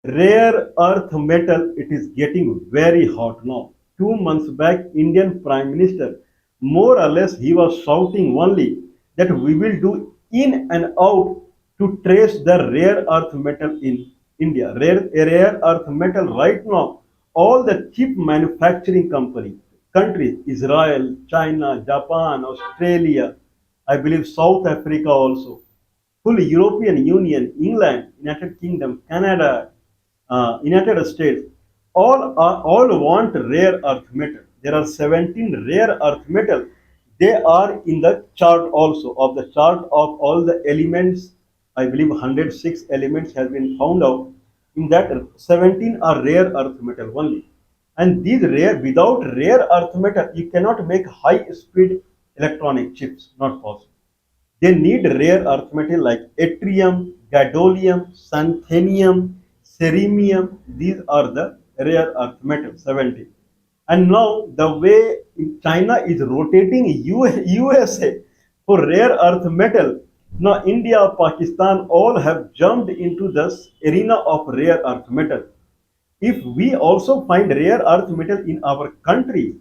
Rare earth metal, it is getting very hot now. 2 months back, Indian prime minister, more or less, he was shouting only that we will do in and out to trace the rare earth metal in India. Rare earth metal right now, all the cheap manufacturing countries, Israel, China, Japan, Australia, I believe South Africa also, full European Union, England, United Kingdom, Canada, United States, all want rare earth metal. There are 17 rare earth metal. They are in the chart also, of the chart of all the elements. I believe 106 elements has been found out. In that, 17 are rare earth metal only. And these rare, without rare earth metal, you cannot make high speed electronic chips. Not possible. They need rare earth metal like yttrium, gadolinium, xanthanium, cerium. These are the rare earth metals, 70. And now the way China is rotating USA for rare earth metal, now India, Pakistan all have jumped into this arena of rare earth metal. If we also find rare earth metal in our country,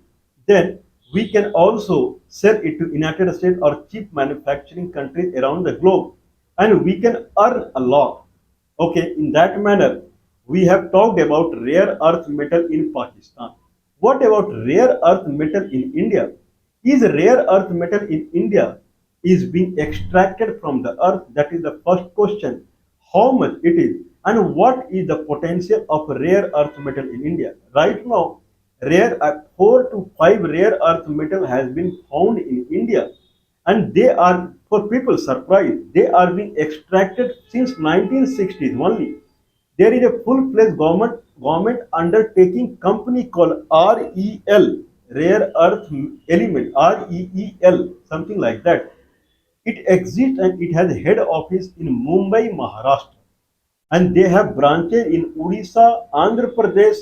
then we can also sell it to United States or cheap manufacturing countries around the globe, and we can earn a lot. Okay, in that manner, we have talked about rare earth metal in Pakistan. What about rare earth metal in India? Is rare earth metal in India is being extracted from the earth? That is the first question. How much it is, and what is the potential of rare earth metal in India? Right now, 4 to 5 rare earth metal has been found in India, and they are, for people surprised, they are being extracted since 1960s only. There is a full-fledged government undertaking company called REL, Rare Earth Element, REEL, something like that. It exists and it has a head office in Mumbai, Maharashtra, and they have branches in Odisha, Andhra Pradesh,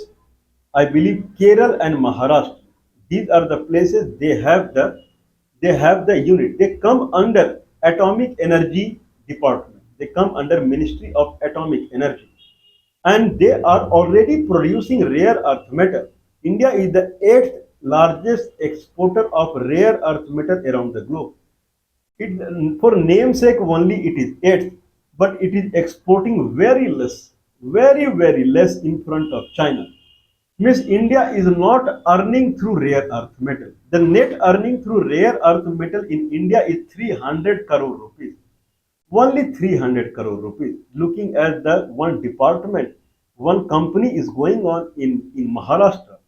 I believe Kerala and Maharashtra. These are the places they have the unit. They come under Atomic Energy Department. They come under Ministry of Atomic Energy, and they are already producing rare earth metal. India is the eighth largest exporter of rare earth metal around the globe. For namesake only it is eighth, but it is exporting very less in front of China. Means India is not earning through rare earth metal. The net earning through rare earth metal in India is 300 crore rupees. Only 300 crore rupees. Looking at the one department, one company is going on in Maharashtra,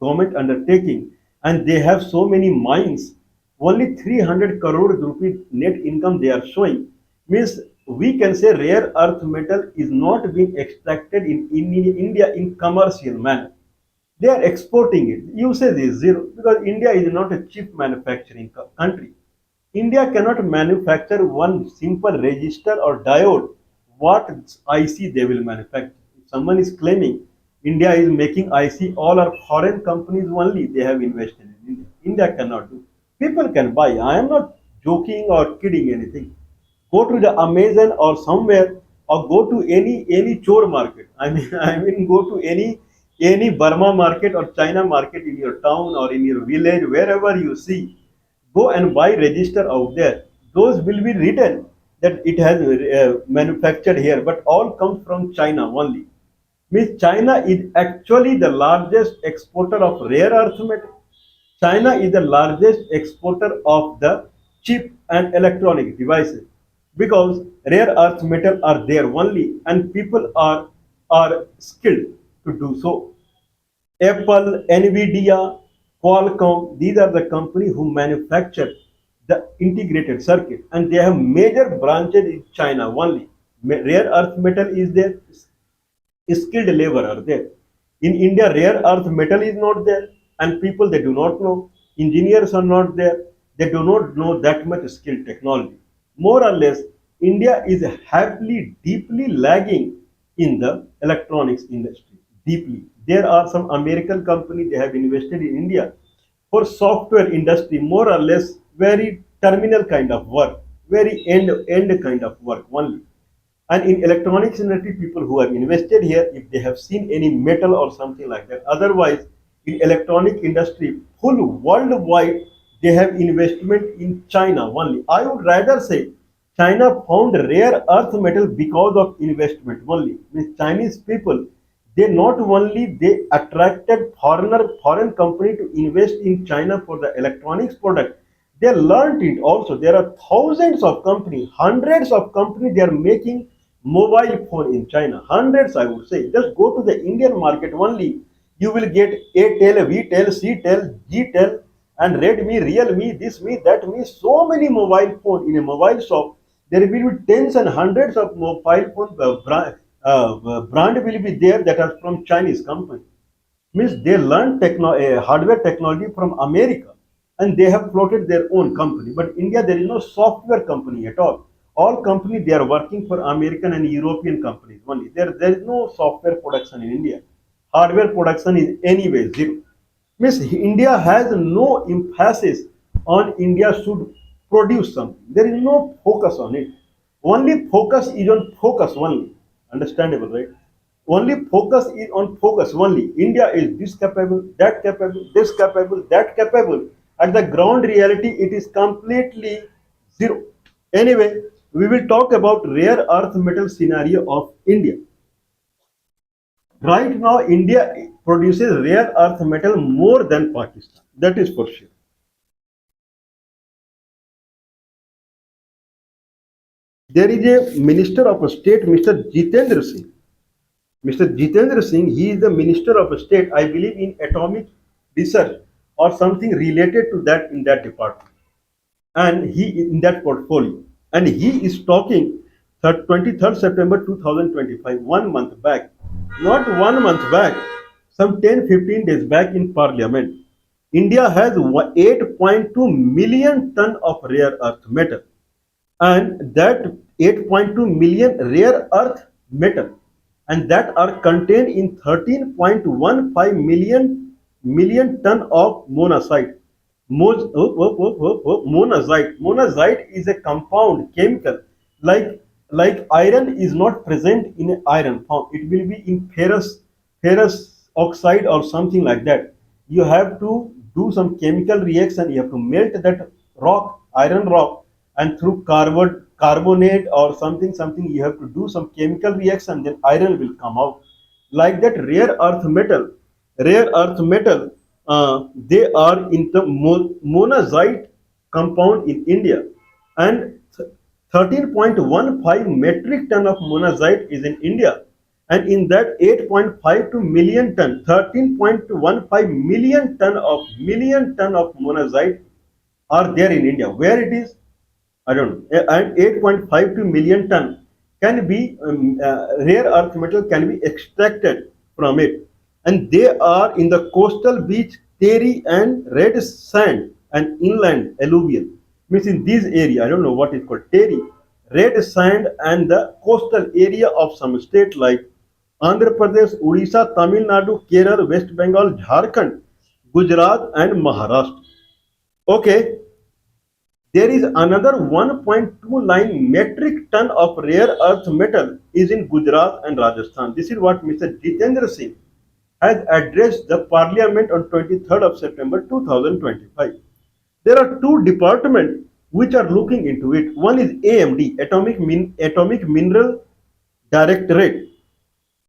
government undertaking, and they have so many mines. Only 300 crore rupees net income they are showing. Means we can say rare earth metal is not being extracted in India in commercial manner. They are exporting it. Usage is zero because India is not a cheap manufacturing country. India cannot manufacture one simple resistor or diode. What IC they will manufacture? If someone is claiming India is making IC, all are foreign companies only. They have invested in India. India cannot do. People can buy. I am not joking or kidding anything. Go to the Amazon or somewhere, or go to any chore market. I mean, go to any Burma market or China market in your town or in your village, wherever you see, go and buy register out there. Those will be written that it has manufactured here, but all comes from China only. Means China is actually the largest exporter of rare earth metal. China is the largest exporter of the chip and electronic devices because rare earth metal are there only, and people are skilled to do so. Apple, Nvidia, Qualcomm, these are the companies who manufacture the integrated circuit, and they have major branches in China only. Rare earth metal is there, skilled labor are there. In India, rare earth metal is not there, and people they do not know. Engineers are not there. They do not know that much skilled technology. More or less, India is happily, deeply lagging in the electronics industry. Deeply. There are some American companies they have invested in India for software industry, more or less very terminal kind of work, very end kind of work only. And in electronics industry, people who have invested here, if they have seen any metal or something like that, otherwise, in electronic industry, full worldwide, they have investment in China only. I would rather say China found rare earth metal because of investment only. Means Chinese people, they not only they attracted foreign company to invest in China for the electronics product, they learned it also. There are thousands of companies, hundreds of companies, they are making mobile phone in China. Hundreds, I would say. Just go to the Indian market only. You will get Airtel, VTel, CTel, Gtel, and Redmi, Realme, this me, that me. So many mobile phone in a mobile shop. There will be tens and hundreds of mobile phone brand will be there that are from Chinese company. Means they learned hardware technology from America and they have floated their own company. But India, there is no software company at all. All companies they are working for American and European companies only. There is no software production in India. Hardware production is anyway zero. Means India has no emphasis on India should produce something. There is no focus on it. Only focus is on focus only. Understandable, right? Only focus is on focus only. India is this capable, that capable, this capable, that capable. At the ground reality, it is completely zero. Anyway, we will talk about rare earth metal scenario of India. Right now, India produces rare earth metal more than Pakistan. That is for sure. There is a Minister of State, Mr. Jitendra Singh. Mr. Jitendra Singh, he is the Minister of State, I believe, in atomic research or something related to that in that department. And he in that portfolio. And he is talking 23rd September 2025, 1 month back, not 1 month back, some 10-15 days back in Parliament. India has 8.2 million ton of rare earth metal, and that 8.2 million rare earth metal and that are contained in 13.15 million ton of monazite. Monazite is a compound chemical like iron is not present in iron form. It will be in ferrous oxide or something like that. You have to do some chemical reaction. You have to melt that rock, iron rock, and through carbonate or something you have to do some chemical reaction. Then iron will come out. Like that, rare earth metal, they are in the monazite compound in India, and 13.15 metric ton of monazite is in India, and in that 8.52 million ton, 13.15 million ton of monazite are there in India. Where it is, I don't know. And 8.52 million ton can be rare earth metal can be extracted from it, and they are in the coastal beach, terry and red sand and inland alluvial. Means in this area, I don't know what is called terry, red sand, and the coastal area of some state like Andhra Pradesh, Odisha, Tamil Nadu, Kerala, West Bengal, Jharkhand, Gujarat, and Maharashtra. Okay, there is another 1.29 metric ton of rare earth metal is in Gujarat and Rajasthan. This is what Mr. Jitendra Singh has addressed the parliament on 23rd of September 2025. There are two departments which are looking into it. One is AMD, Atomic Mineral Directorate.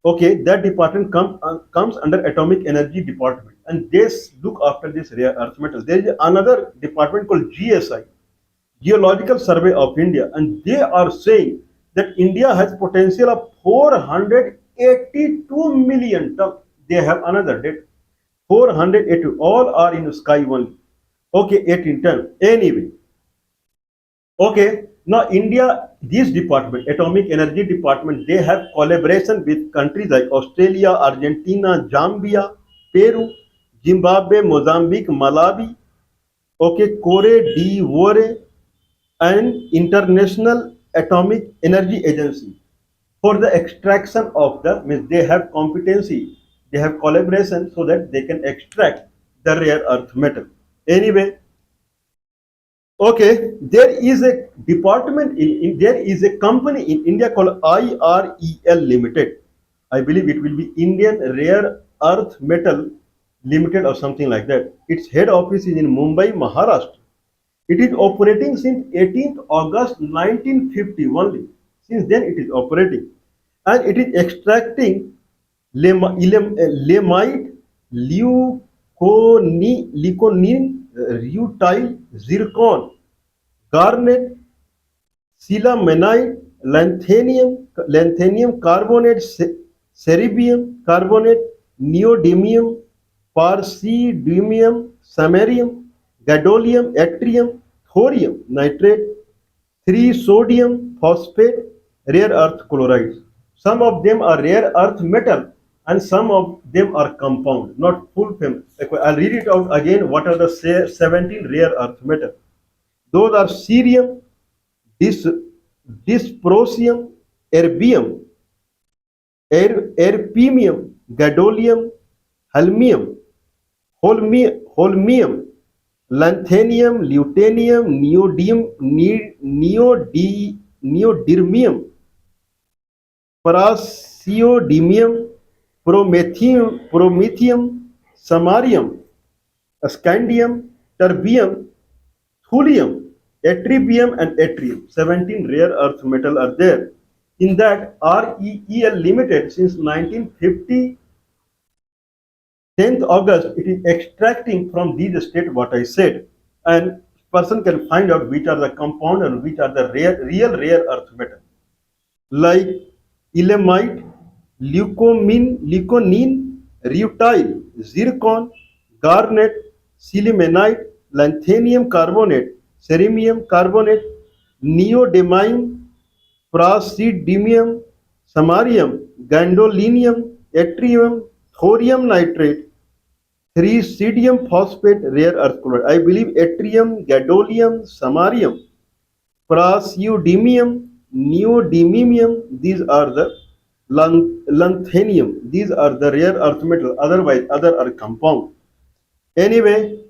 Okay, that department comes under Atomic Energy Department, and they look after this rare earth metal. There is another department called GSI, Geological Survey of India, and they are saying that India has potential of 482 million tons. They have another date, 480. All are in the sky only. Okay, 18 ton. Anyway, okay. Now India, this department, Atomic Energy Department, they have collaboration with countries like Australia, Argentina, Zambia, Peru, Zimbabwe, Mozambique, Malawi, okay, Kore d'Ivoire, and International Atomic Energy Agency for the extraction of the, means they have competency, they have collaboration so that they can extract the rare earth metal. Anyway, Okay, there is a department there is a company in India called IREL Limited. I believe it will be Indian Rare Earth Metal Limited or something like that. Its head office is in Mumbai, Maharashtra. It is operating since 18th August 1950 only. Since then it is operating. And it is extracting lemite, leuconin, rutile, zircon, garnet, sillimanite, lanthanum carbonate, cerubium carbonate, neodymium, praseodymium, samarium, gadolinium, yttrium, thorium nitrate, 3 sodium phosphate, rare earth chlorides. Some of them are rare earth metal and some of them are compound, not full fame. I'll read it out again. What are the 17 rare earth metal? Those are cerium, dys, dysprosium, erbium, erpimium, gadolinium, holmium, holmium, lanthanum, lutetium, neodymium, praseodymium, promethium, samarium, scandium, terbium, thulium, yttrium, and yttrium. 17 rare earth metal are there. In that, REEL Limited since 1950, 10th August, it is extracting from these state what I said, and person can find out which are the compound and which are the real rare earth metal like ilmenite, leuconin, rutile, zircon, garnet, sillimanite, lanthanum carbonate, cerumium carbonate, neodymium, praseodymium, samarium, gadolinium, yttrium, thorium nitrate, 3 sodium phosphate, rare earth chloride. I believe yttrium, gadolinium, samarium, praseodymium, neodymium, these are the lanthanum, these are the rare earth metal, otherwise other are compound. Anyway,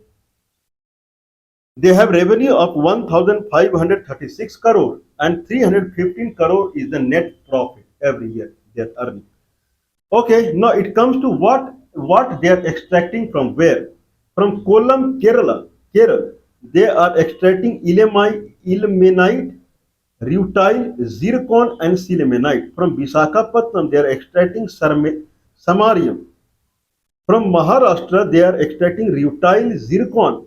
they have revenue of 1536 crore and 315 crore is the net profit every year they are earning. Okay, now it comes to what they are extracting from where? From Kollam, Kerala. Kerala. They are extracting ilmenite, rutile, zircon, and sillimanite. From Visakhapatnam, they are extracting samarium. From Maharashtra, they are extracting rutile, zircon,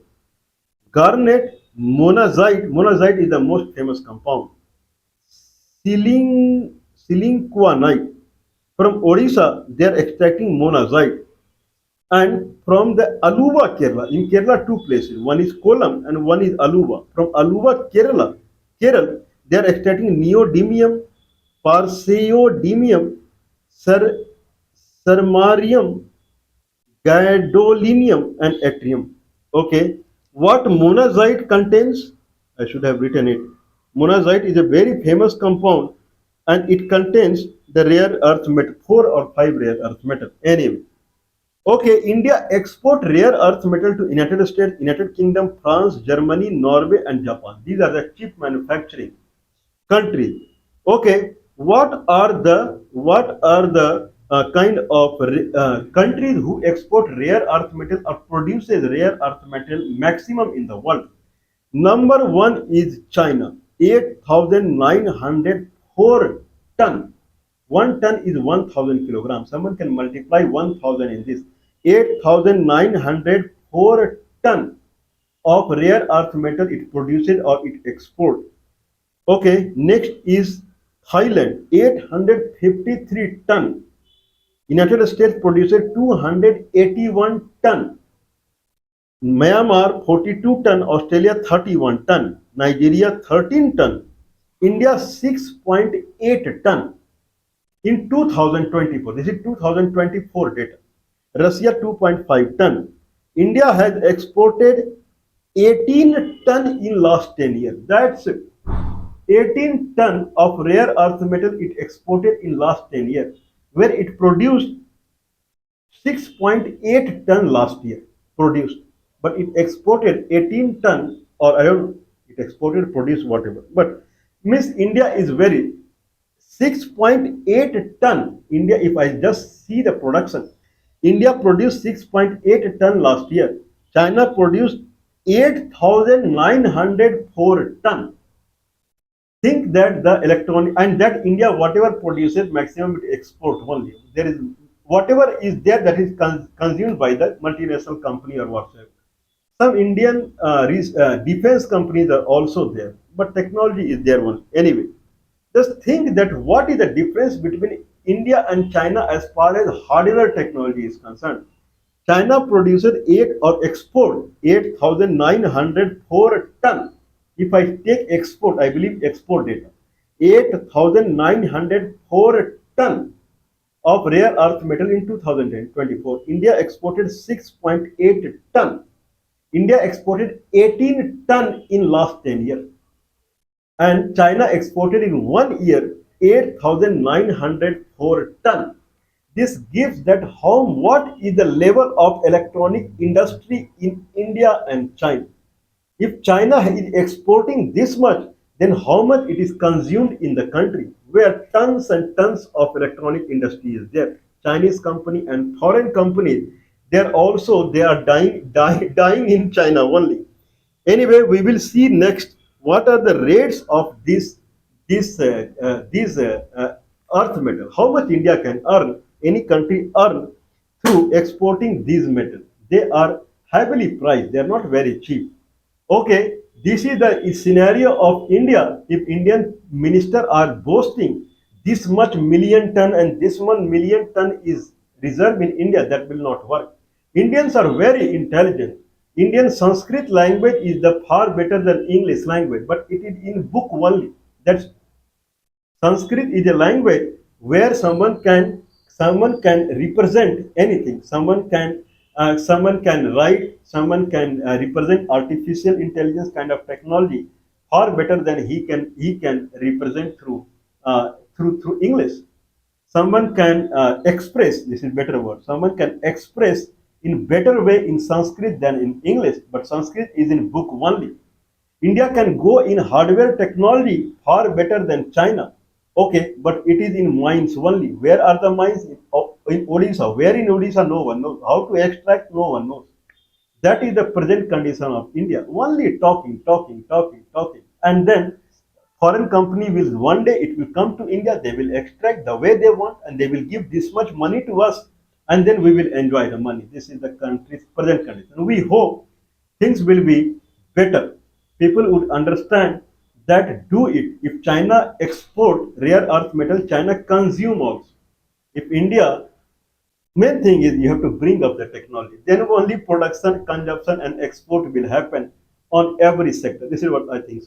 garnet, monazite. Monazite is the most famous compound. Siliquanite. From Odisha, they are extracting monazite. And from the Aluva, Kerala, in Kerala, two places. One is Kollam and one is Aluva. From Aluva, Kerala, they are extracting neodymium, praseodymium, ser, sermarium, gadolinium, and yttrium. Okay, what monazite contains? I should have written it. Monazite is a very famous compound, and it contains the rare earth metal, 4 or 5 rare earth metal. Anyway, okay, India export rare earth metal to United States, United Kingdom, France, Germany, Norway, and Japan. These are the chip manufacturing countries. Okay, what are the kind of countries who export rare earth metal or produces rare earth metal maximum in the world? Number one is China, 8,904 ton. 1 ton is 1,000 kilograms. Someone can multiply 1,000 in this. 8,904 ton of rare earth metal it produces or it exports. Okay, next is Thailand, 853 ton. United States produces 281 ton. Myanmar 42 ton, Australia 31 ton, Nigeria 13 ton, India 6.8 ton in 2024. This is 2024 data. Russia 2.5 ton. India has exported 18 ton in last 10 years. That's it. 18 ton of rare earth metal it exported in last 10 years, where it produced 6.8 ton last year produced, but it exported 18 ton or I don't It exported, produced whatever. But Miss India is very 6.8 ton. India, if I just see the production, India produced 6.8 ton last year. China produced 8,904 ton. Think that the electronic and that India whatever produces maximum it export only. There is whatever is there that is consumed by the multinational company or whatsoever. Some Indian defense companies are also there, but technology is there one anyway. Just think that what is the difference between India and China as far as hardware technology is concerned. China produces 8 or export 8,904 ton. If I take export, I believe export data, 8,904 ton of rare earth metal in 2024. India exported 6.8 ton. India exported 18 ton in last 10 years. And China exported in 1 year 8,904 ton. This gives that how what is the level of electronic industry in India and China. If China is exporting this much, then how much it is consumed in the country where tons and tons of electronic industry is there. Chinese company and foreign companies, they are dying in China only. Anyway, we will see next what are the rates of these earth metal. How much India can earn, any country earn through exporting these metals. They are heavily priced. They are not very cheap. Okay, this is the scenario of India. If Indian minister are boasting this much million ton and this 1 million ton is reserved in India, that will not work. Indians are very intelligent. Indian Sanskrit language is the far better than English language, but it is in book only. That's Sanskrit is a language where someone can represent anything. Someone can write. Someone can represent artificial intelligence kind of technology far better than he can represent through English. Someone can express. This is better word. Someone can express in better way in Sanskrit than in English. But Sanskrit is in book only. India can go in hardware technology far better than China. Okay, but it is in mines only. Where are the mines? In Odisha. Where in Odisha? No one knows. How to extract? No one knows. That is the present condition of India. Only talking, talking, talking, talking. And then foreign company will one day it will come to India, they will extract the way they want and they will give this much money to us and then we will enjoy the money. This is the country's present condition. We hope things will be better. People would understand that do it. If China export rare earth metal, China consume also. If India, main thing is you have to bring up the technology. Then only production, consumption, and export will happen on every sector. This is what I think.